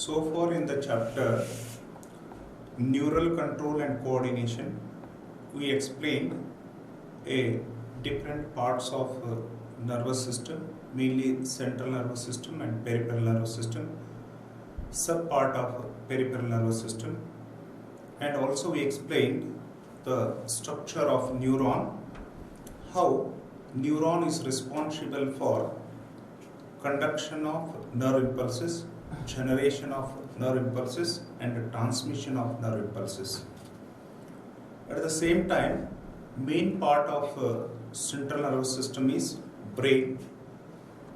So far in the chapter neural control and coordination, we explained different parts of nervous system, mainly central nervous system and peripheral nervous system, sub part of peripheral nervous system, and also we explained the structure of neuron, how neuron is responsible for conduction of nerve impulses, generation of nerve impulses, and transmission of nerve impulses. At the same time, main part of central nervous system is brain,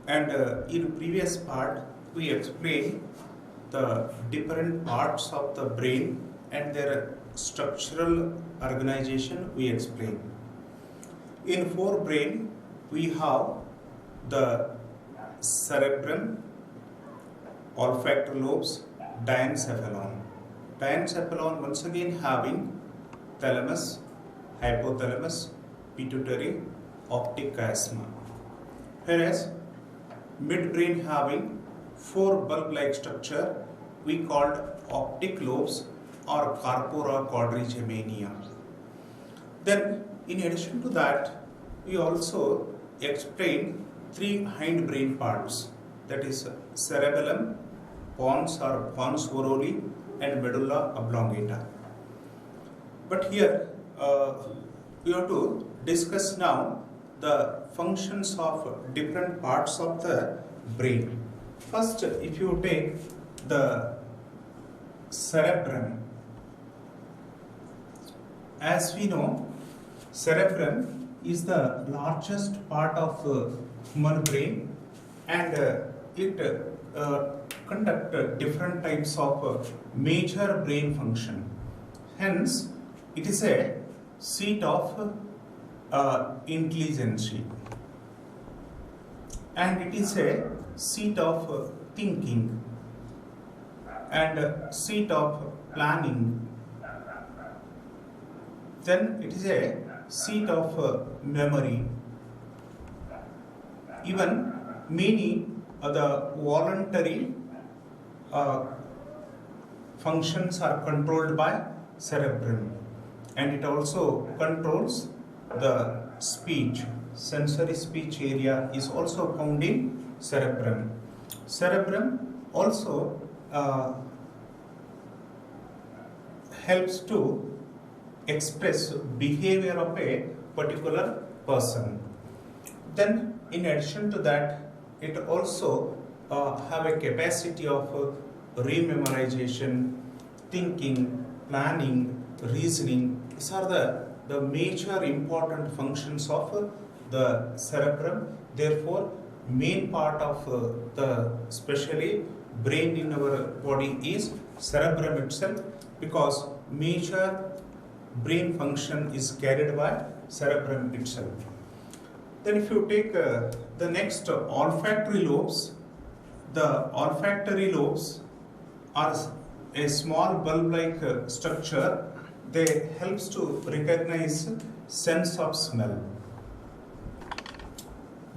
and in previous part we explained the different parts of the brain and their structural organization we explained. In forebrain we have the cerebrum, olfactory lobes, diencephalon. Diencephalon once again having thalamus, hypothalamus, pituitary, optic chiasma. Whereas midbrain having four bulb-like structure we called optic lobes or corpora quadrigemania. Then in addition to that, we also explained three hindbrain parts, that is cerebellum, pons or pons orally, and medulla oblongata. But here we have to discuss now the functions of different parts of the brain. First, if you take the cerebrum, as we know, cerebrum is the largest part of human brain, and it conducts different types of major brain function. Hence, it is a seat of intelligence, and it is a seat of thinking and seat of planning. Then it is a seat of memory. Even many other voluntary functions are controlled by cerebrum, and it also controls the speech. Sensory speech area is also found in cerebrum. Cerebrum also helps to express behavior of a particular person. Then in addition to that, it also have a capacity of rememorization, thinking, planning, reasoning. These are the major important functions of the cerebrum. Therefore, main part of the especially brain in our body is cerebrum itself, because major brain function is carried by cerebrum itself. Then if you take the next olfactory lobes, the olfactory lobes are a small bulb-like structure. They helps to recognize sense of smell.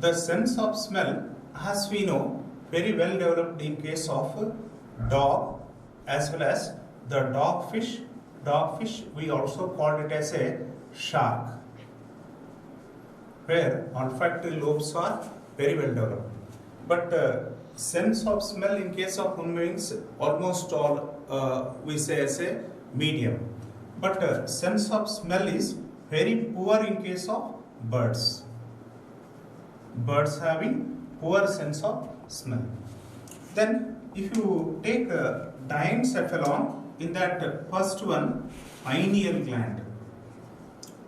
The sense of smell, as we know, very well developed in case of dog as well as the dogfish. Dogfish, we also called it as a shark, where olfactory lobes are very well developed. But sense of smell in case of human beings, almost all we say as a medium. But sense of smell is very poor in case of birds. Birds having poor sense of smell. Then if you take diencephalon, in that first one, pineal gland.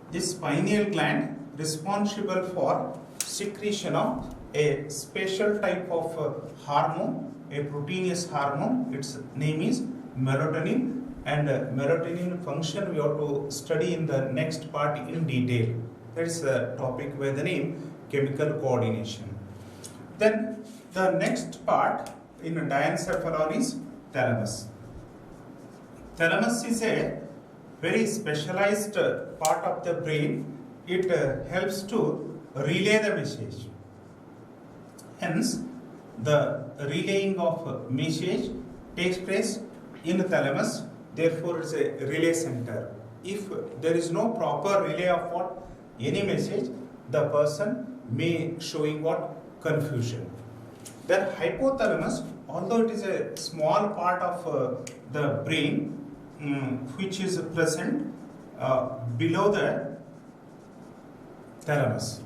This pineal gland responsible for secretion of a special type of hormone, a proteinous hormone. Its name is melatonin, and melatonin function we have to study in the next part in detail. That is the topic by the name chemical coordination. Then the next part in diencephalon is thalamus. Thalamus is a very specialized part of the brain. It helps to relay the message. Hence, the relaying of message takes place in the thalamus, therefore it's a relay center. If there is no proper relay of what? Any message, the person may showing what? Confusion. Then hypothalamus, although it is a small part of the brain which is present below the thalamus.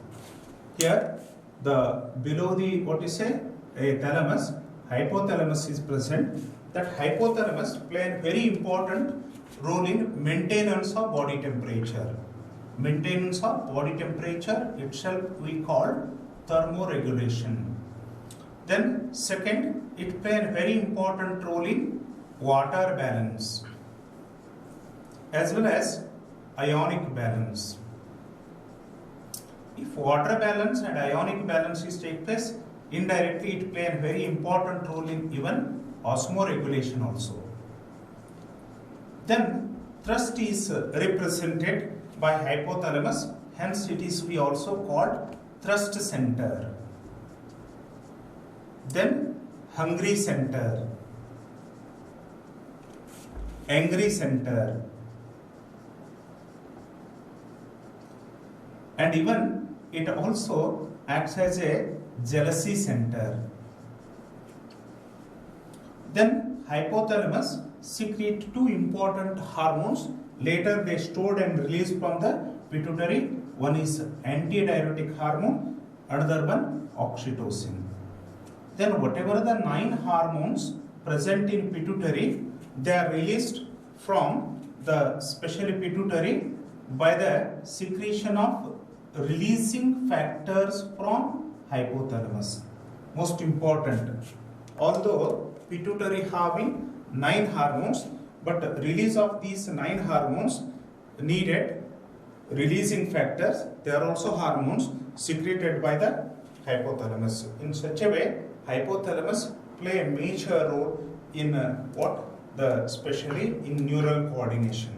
Here, below the what you say a thalamus, hypothalamus is present. That hypothalamus play a very important role in maintenance of body temperature. Maintenance of body temperature itself we call thermoregulation. Then second, it play a very important role in water balance as well as ionic balance. If water balance and ionic balance is take place, indirectly it play a very important role in even osmoregulation also. Then thrust is represented by hypothalamus, hence it is we also called thrust center. Then hungry center, angry center, and even it also acts as a jealousy center. Then hypothalamus secrete two important hormones. Later they stored and released from the pituitary. One is antidiuretic hormone, another one oxytocin. Then whatever the 9 hormones present in pituitary, they are released from the special pituitary by the secretion of releasing factors from hypothalamus. Most important, although pituitary having 9 hormones, but release of these 9 hormones needed releasing factors. They are also hormones secreted by the hypothalamus. In such a way, hypothalamus play a major role in especially in neural coordination.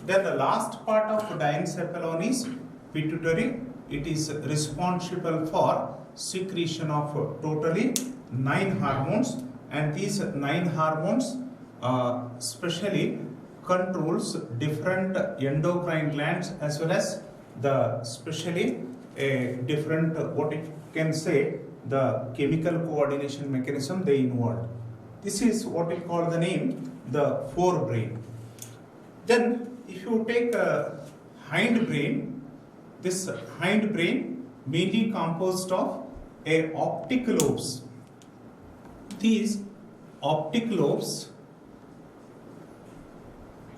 Then the last part of diencephalon is pituitary. It is responsible for secretion of totally 9 hormones, and these 9 hormones specially controls different endocrine glands as well as the specially a different what it can say the chemical coordination mechanism they involve. This is what we call the name the forebrain. Then if you take a hindbrain, this hindbrain mainly composed of a optic lobes. These optic lobes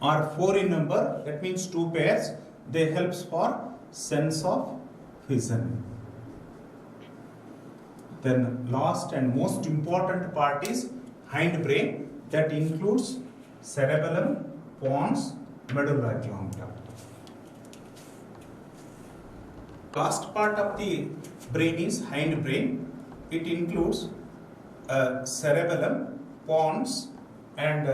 are 4 in number, that means 2 pairs. They helps for sense of vision. Then last and most important part is hindbrain, that includes cerebellum, pons, medulla oblongata. Last part of the brain is hindbrain. It includes cerebellum, pons, and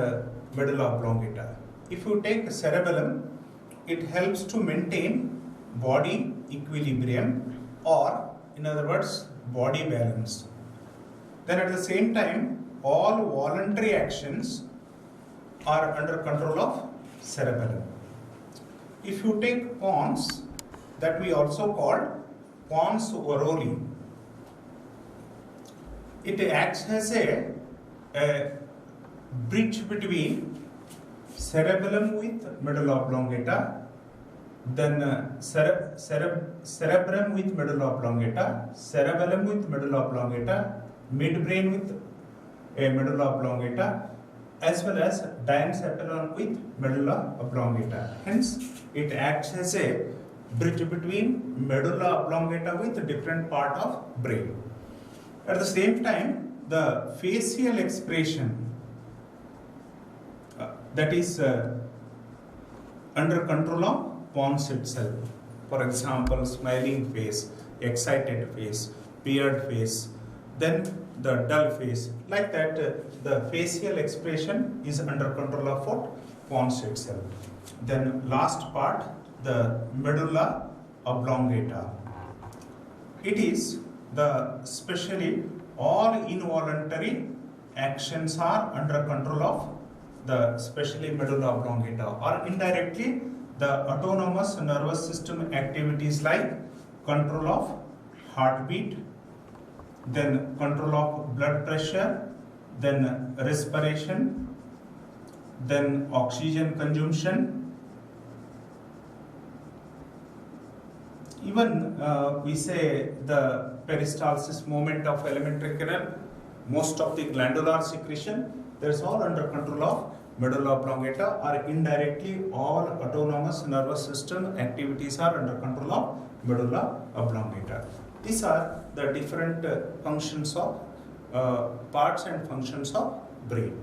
medulla oblongata. If you take cerebellum, it helps to maintain body equilibrium, or in other words, body balance. Then at the same time, all voluntary actions are under control of cerebellum. If you take pons, that we also call pons orally, it acts as a bridge between cerebellum with medulla oblongata, then cerebrum with medulla oblongata, cerebellum with medulla oblongata, midbrain with medulla oblongata, as well as diencephalon with medulla oblongata. Hence, it acts as a bridge between medulla oblongata with different part of brain. At the same time, the facial expression that is under control of pons itself. For example, smiling face, excited face, peared face, then the dull face. Like that, the facial expression is under control of what? Pons itself. Then last part, the medulla oblongata. It is the specially all involuntary actions are under control of the especially medulla oblongata, or indirectly the autonomous nervous system activities like control of heartbeat, then control of blood pressure, then respiration, then oxygen consumption. Even we say the peristalsis movement of alimentary canal, most of the glandular secretion, that's all under control of medulla oblongata, or indirectly all autonomous nervous system activities are under control of medulla oblongata. These are the different functions of parts and functions of brain.